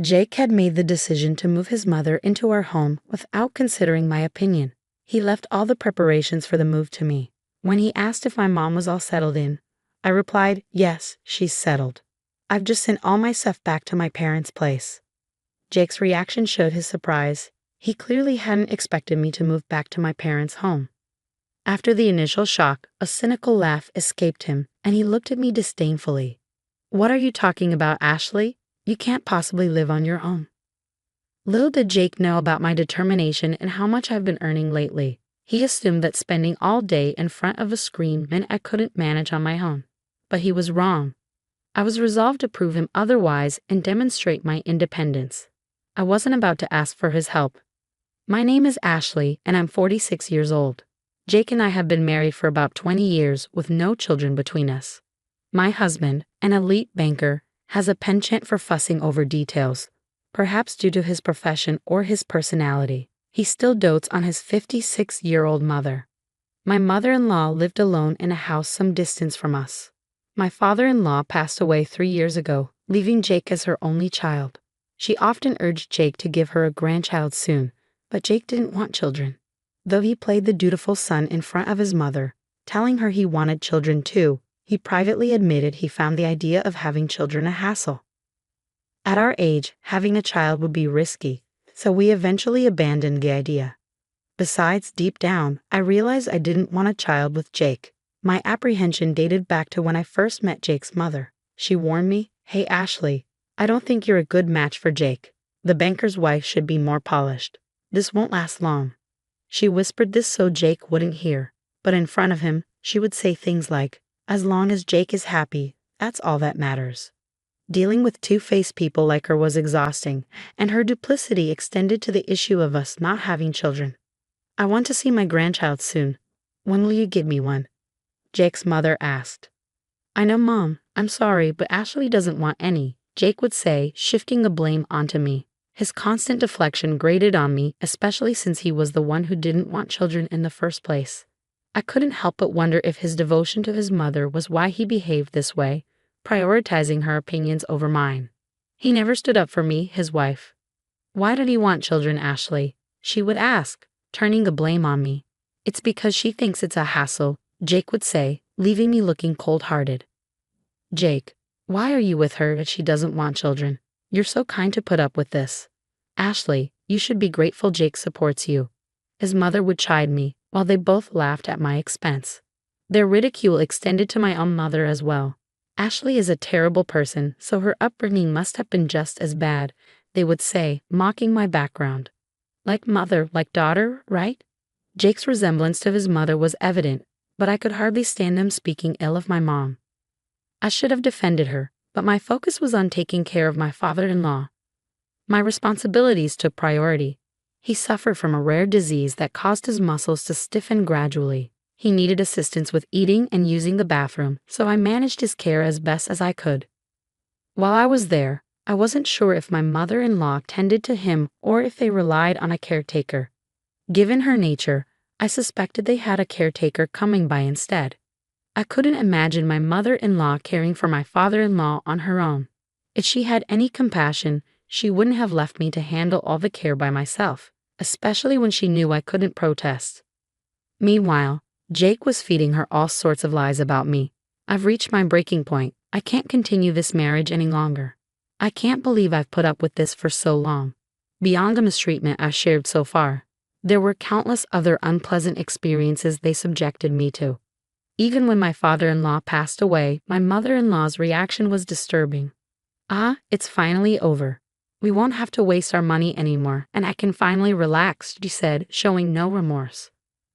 Jake had made the decision to move his mother into our home without considering my opinion. He left all the preparations for the move to me. When he asked if my mom was all settled in, I replied, "Yes, she's settled. I've just sent all my stuff back to my parents' place." Jake's reaction showed his surprise. He clearly hadn't expected me to move back to my parents' home. After the initial shock, a cynical laugh escaped him, and he looked at me disdainfully. "What are you talking about, Ashley? You can't possibly live on your own." Little did Jake know about my determination and how much I've been earning lately. He assumed that spending all day in front of a screen meant I couldn't manage on my own. But he was wrong. I was resolved to prove him otherwise and demonstrate my independence. I wasn't about to ask for his help. My name is Ashley, and I'm 46 years old. Jake and I have been married for about 20 years with no children between us. My husband, an elite banker, has a penchant for fussing over details. Perhaps due to his profession or his personality, he still dotes on his 56-year-old mother. My mother-in-law lived alone in a house some distance from us. My father-in-law passed away 3 years ago, leaving Jake as her only child. She often urged Jake to give her a grandchild soon, but Jake didn't want children. Though he played the dutiful son in front of his mother, telling her he wanted children too, he privately admitted he found the idea of having children a hassle. At our age, having a child would be risky, so we eventually abandoned the idea. Besides, deep down, I realized I didn't want a child with Jake. My apprehension dated back to when I first met Jake's mother. She warned me, "Hey Ashley, I don't think you're a good match for Jake. The banker's wife should be more polished. This won't last long." She whispered this so Jake wouldn't hear, but in front of him, she would say things like, "As long as Jake is happy, that's all that matters." Dealing with two-faced people like her was exhausting, and her duplicity extended to the issue of us not having children. "I want to see my grandchild soon. When will you give me one?" Jake's mother asked. "I know, Mom. I'm sorry, but Ashley doesn't want any," Jake would say, shifting the blame onto me. His constant deflection grated on me, especially since he was the one who didn't want children in the first place. I couldn't help but wonder if his devotion to his mother was why he behaved this way, prioritizing her opinions over mine. He never stood up for me, his wife. "Why did he want children, Ashley?" she would ask, turning the blame on me. "It's because she thinks it's a hassle," Jake would say, leaving me looking cold-hearted. "Jake, why are you with her if she doesn't want children? You're so kind to put up with this." "Ashley, you should be grateful Jake supports you." His mother would chide me, while they both laughed at my expense. Their ridicule extended to my own mother as well. "Ashley is a terrible person, so her upbringing must have been just as bad," they would say, mocking my background. "Like mother, like daughter, right?" Jake's resemblance to his mother was evident, but I could hardly stand them speaking ill of my mom. I should have defended her, but my focus was on taking care of my father-in-law. My responsibilities took priority. He suffered from a rare disease that caused his muscles to stiffen gradually. He needed assistance with eating and using the bathroom, so I managed his care as best as I could. While I was there, I wasn't sure if my mother-in-law tended to him or if they relied on a caretaker. Given her nature, I suspected they had a caretaker coming by instead. I couldn't imagine my mother-in-law caring for my father-in-law on her own. If she had any compassion, she wouldn't have left me to handle all the care by myself, especially when she knew I couldn't protest. Meanwhile, Jake was feeding her all sorts of lies about me. "I've reached my breaking point. I can't continue this marriage any longer. I can't believe I've put up with this for so long." Beyond the mistreatment I've shared so far, there were countless other unpleasant experiences they subjected me to. Even when my father-in-law passed away, my mother-in-law's reaction was disturbing. "Ah, it's finally over. We won't have to waste our money anymore, and I can finally relax," she said, showing no remorse.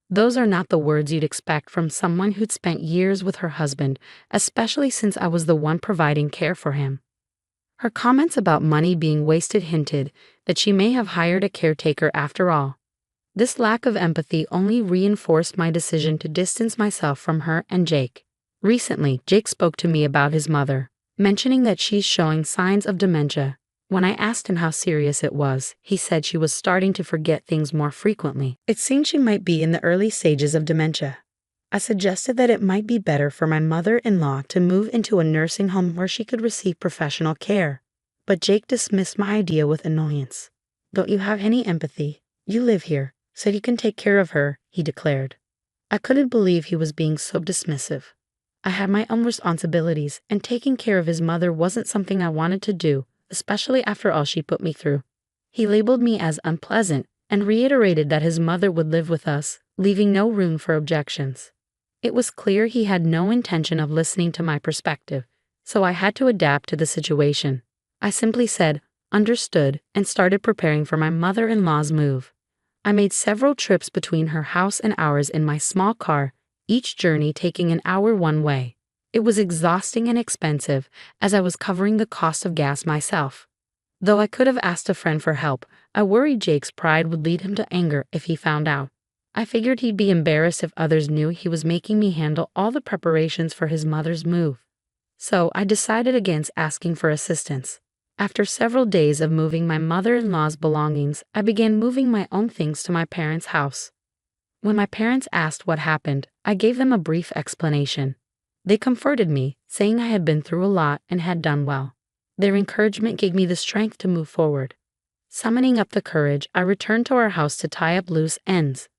Those are not the words you'd expect from someone who'd spent years with her husband, especially since I was the one providing care for him. Her comments about money being wasted hinted that she may have hired a caretaker after all. This lack of empathy only reinforced my decision to distance myself from her and Jake. Recently, Jake spoke to me about his mother, mentioning that she's showing signs of dementia. When I asked him how serious it was, he said she was starting to forget things more frequently. It seemed she might be in the early stages of dementia. I suggested that it might be better for my mother-in-law to move into a nursing home where she could receive professional care. but Jake dismissed my idea with annoyance. "Don't you have any empathy? You live here, so you can take care of her," he declared. I couldn't believe he was being so dismissive. I had my own responsibilities, and taking care of his mother wasn't something I wanted to do, especially after all she put me through. He labeled me as unpleasant and reiterated that his mother would live with us, leaving no room for objections. It was clear he had no intention of listening to my perspective, so I had to adapt to the situation. I simply said, "Understood," and started preparing for my mother-in-law's move. I made several trips between her house and ours in my small car, each journey taking an hour one way. It was exhausting and expensive, as I was covering the cost of gas myself. Though I could have asked a friend for help, I worried Jake's pride would lead him to anger if he found out. I figured he'd be embarrassed if others knew he was making me handle all the preparations for his mother's move. So I decided against asking for assistance. After several days of moving my mother-in-law's belongings, I began moving my own things to my parents' house. When my parents asked what happened, I gave them a brief explanation. They comforted me, saying I had been through a lot and had done well. Their encouragement gave me the strength to move forward. Summoning up the courage, I returned to our house to tie up loose ends.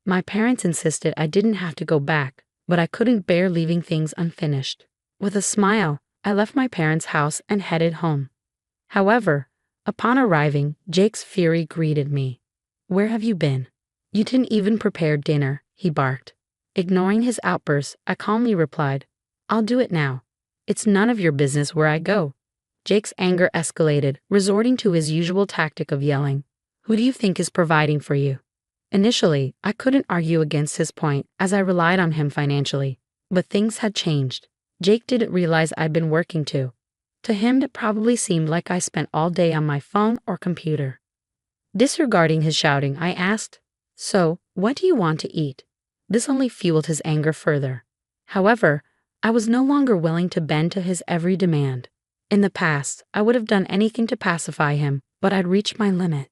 My parents insisted I didn't have to go back, but I couldn't bear leaving things unfinished. With a smile, I left my parents' house and headed home. However, upon arriving, Jake's fury greeted me. "Where have you been? You didn't even prepare dinner," he barked. Ignoring his outburst, I calmly replied, "I'll do it now. It's none of your business where I go." Jake's anger escalated, resorting to his usual tactic of yelling, "Who do you think is providing for you?" Initially, I couldn't argue against his point as I relied on him financially, but things had changed. Jake didn't realize I'd been working too. To him, it probably seemed like I spent all day on my phone or computer. Disregarding his shouting, I asked, "So, what do you want to eat?" This only fueled his anger further. However, I was no longer willing to bend to his every demand. In the past, I would have done anything to pacify him, but I'd reached my limit.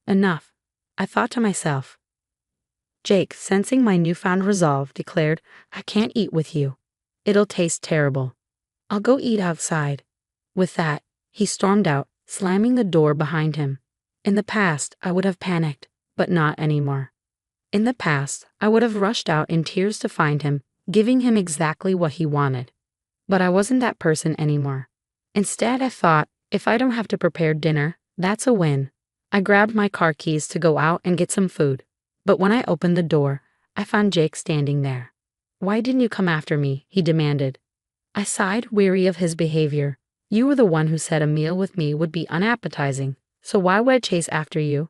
Enough, I thought to myself. Jake, sensing my newfound resolve, declared, "I can't eat with you. It'll taste terrible. I'll go eat outside." With that, he stormed out, slamming the door behind him. In the past, I would have panicked, but not anymore. In the past, I would have rushed out in tears to find him, giving him exactly what he wanted. But I wasn't that person anymore. Instead, I thought, if I don't have to prepare dinner, that's a win. I grabbed my car keys to go out and get some food. But when I opened the door, I found Jake standing there. "Why didn't you come after me?" he demanded. I sighed, weary of his behavior. "You were the one who said a meal with me would be unappetizing, so why would I chase after you?"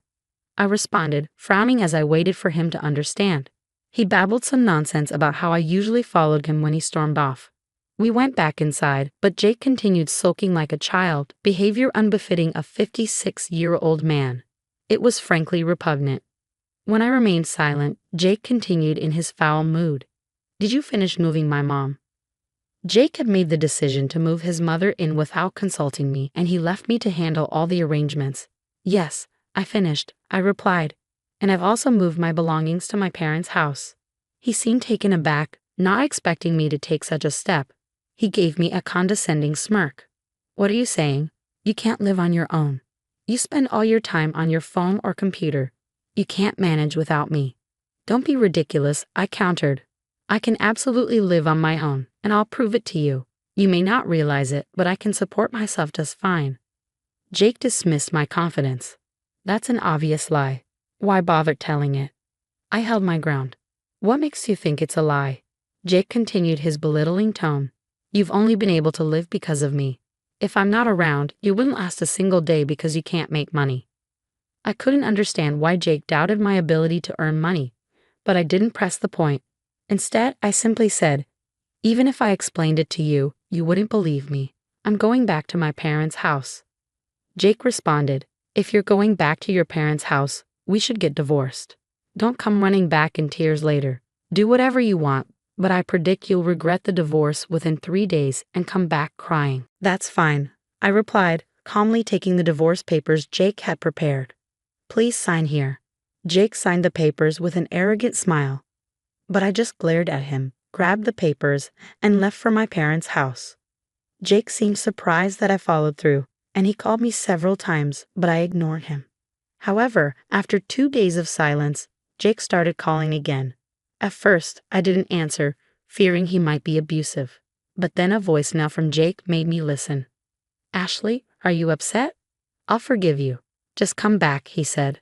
I responded, frowning as I waited for him to understand. He babbled some nonsense about how I usually followed him when he stormed off. We went back inside, but Jake continued sulking like a child, behavior unbefitting a 56-year-old man. It was frankly repugnant. When I remained silent, Jake continued in his foul mood. "Did you finish moving my mom?" Jake had made the decision to move his mother in without consulting me, and he left me to handle all the arrangements. "Yes, I finished," I replied, "and I've also moved my belongings to my parents' house." He seemed taken aback, not expecting me to take such a step. He gave me a condescending smirk. "What are you saying? You can't live on your own. You spend all your time on your phone or computer. You can't manage without me." "Don't be ridiculous," I countered. "I can absolutely live on my own, and I'll prove it to you. You may not realize it, but I can support myself just fine." Jake dismissed my confidence. "That's an obvious lie. Why bother telling it?" I held my ground. "What makes you think it's a lie?" Jake continued his belittling tone. "You've only been able to live because of me. If I'm not around, you wouldn't last a single day because you can't make money." I couldn't understand why Jake doubted my ability to earn money, but I didn't press the point. Instead, I simply said, "Even if I explained it to you, you wouldn't believe me. I'm going back to my parents' house." Jake responded, "If you're going back to your parents' house, we should get divorced. Don't come running back in tears later. Do whatever you want, but I predict you'll regret the divorce within 3 days and come back crying." "That's fine," I replied, calmly taking the divorce papers Jake had prepared. "Please sign here." Jake signed the papers with an arrogant smile. But I just glared at him, grabbed the papers, and left for my parents' house. Jake seemed surprised that I followed through, and he called me several times, but I ignored him. However, after 2 days of silence, Jake started calling again. At first, I didn't answer, fearing he might be abusive. But then a voicemail from Jake made me listen. "Ashley, are you upset? I'll forgive you. Just come back," he said.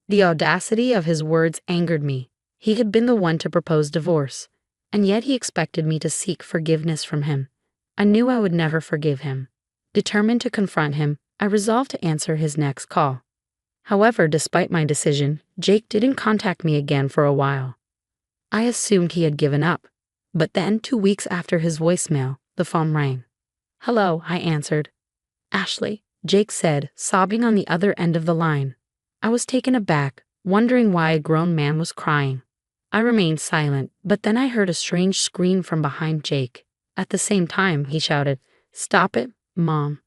The audacity of his words angered me. He had been the one to propose divorce, and yet he expected me to seek forgiveness from him. I knew I would never forgive him. Determined to confront him, I resolved to answer his next call. However, despite my decision, Jake didn't contact me again for a while. I assumed he had given up, but then 2 weeks after his voicemail, the phone rang. "Hello," I answered. "Ashley," Jake said, sobbing on the other end of the line. I was taken aback, wondering why a grown man was crying. I remained silent, but then I heard a strange scream from behind Jake. At the same time, he shouted, "Stop it, Mom."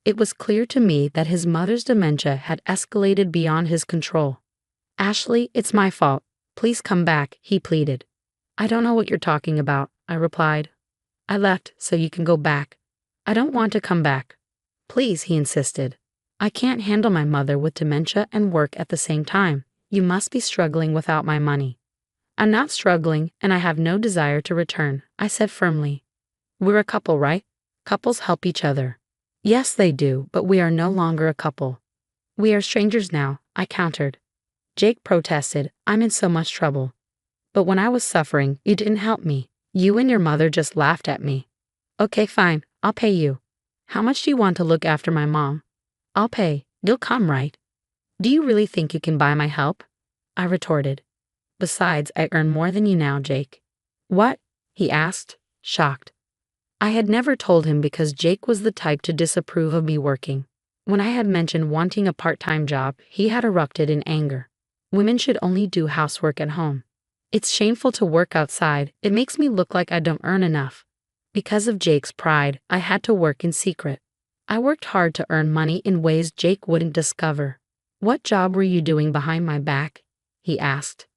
It was clear to me that his mother's dementia had escalated beyond his control. "Ashley, it's my fault. Please come back," he pleaded. "I don't know what you're talking about," I replied. "I left so you can go back." "I don't want to come back." "Please," he insisted. "I can't handle my mother with dementia and work at the same time. You must be struggling without my money." "I'm not struggling, and I have no desire to return," I said firmly. "We're a couple, right? Couples help each other." "Yes, they do, but we are no longer a couple." "We are strangers now," I countered. Jake protested, "I'm in so much trouble." "But when I was suffering, you didn't help me. You and your mother just laughed at me." "Okay, fine, I'll pay you." "How much do you want to look after my mom?" "I'll pay. You'll come, right?" "Do you really think you can buy my help?" I retorted. "Besides, I earn more than you now, Jake." "What?" he asked, shocked. I had never told him because Jake was the type to disapprove of me working. When I had mentioned wanting a part-time job, he had erupted in anger. "Women should only do housework at home. It's shameful to work outside. It makes me look like I don't earn enough." Because of Jake's pride, I had to work in secret. I worked hard to earn money in ways Jake wouldn't discover. "What job were you doing behind my back?" he asked.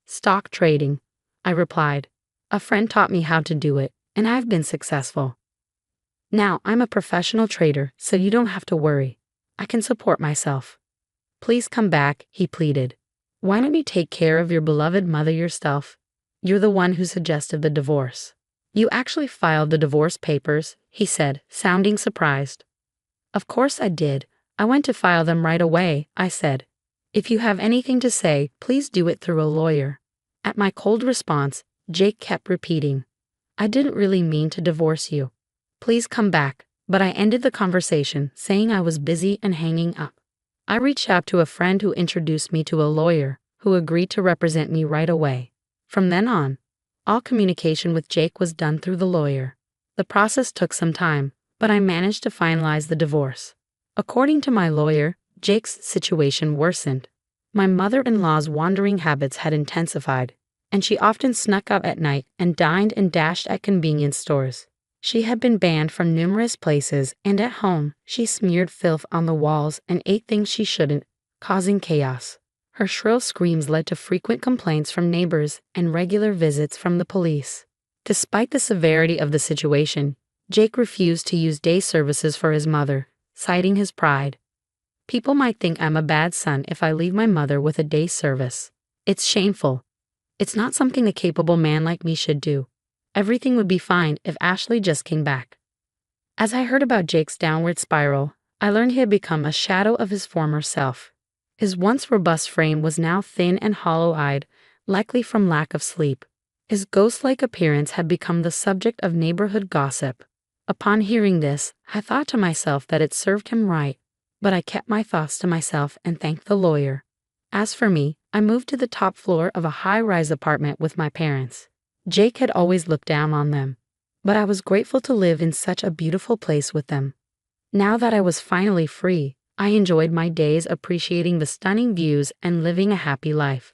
"Stock trading," I replied. "A friend taught me how to do it, and I've been successful. Now I'm a professional trader, so you don't have to worry. I can support myself." "Please come back," he pleaded. "Why don't you take care of your beloved mother yourself? You're the one who suggested the divorce." "You actually filed the divorce papers," he said, sounding surprised. "Of course I did. I went to file them right away," I said. "If you have anything to say, please do it through a lawyer." At my cold response, Jake kept repeating, "I didn't really mean to divorce you. Please come back," but I ended the conversation saying I was busy and hanging up. I reached out to a friend who introduced me to a lawyer who agreed to represent me right away. From then on, all communication with Jake was done through the lawyer. The process took some time, but I managed to finalize the divorce. According to my lawyer, Jake's situation worsened. My mother-in-law's wandering habits had intensified, and she often snuck out at night and dined and dashed at convenience stores. She had been banned from numerous places, and at home, she smeared filth on the walls and ate things she shouldn't, causing chaos. Her shrill screams led to frequent complaints from neighbors and regular visits from the police. Despite the severity of the situation, Jake refused to use day services for his mother, citing his pride. "People might think I'm a bad son if I leave my mother with a day service. It's shameful. It's not something a capable man like me should do. Everything would be fine if Ashley just came back." As I heard about Jake's downward spiral, I learned he had become a shadow of his former self. His once robust frame was now thin and hollow-eyed, likely from lack of sleep. His ghost-like appearance had become the subject of neighborhood gossip. Upon hearing this, I thought to myself that it served him right, but I kept my thoughts to myself and thanked the lawyer. As for me, I moved to the top floor of a high-rise apartment with my parents. Jake had always looked down on them, but I was grateful to live in such a beautiful place with them. Now that I was finally free, I enjoyed my days appreciating the stunning views and living a happy life.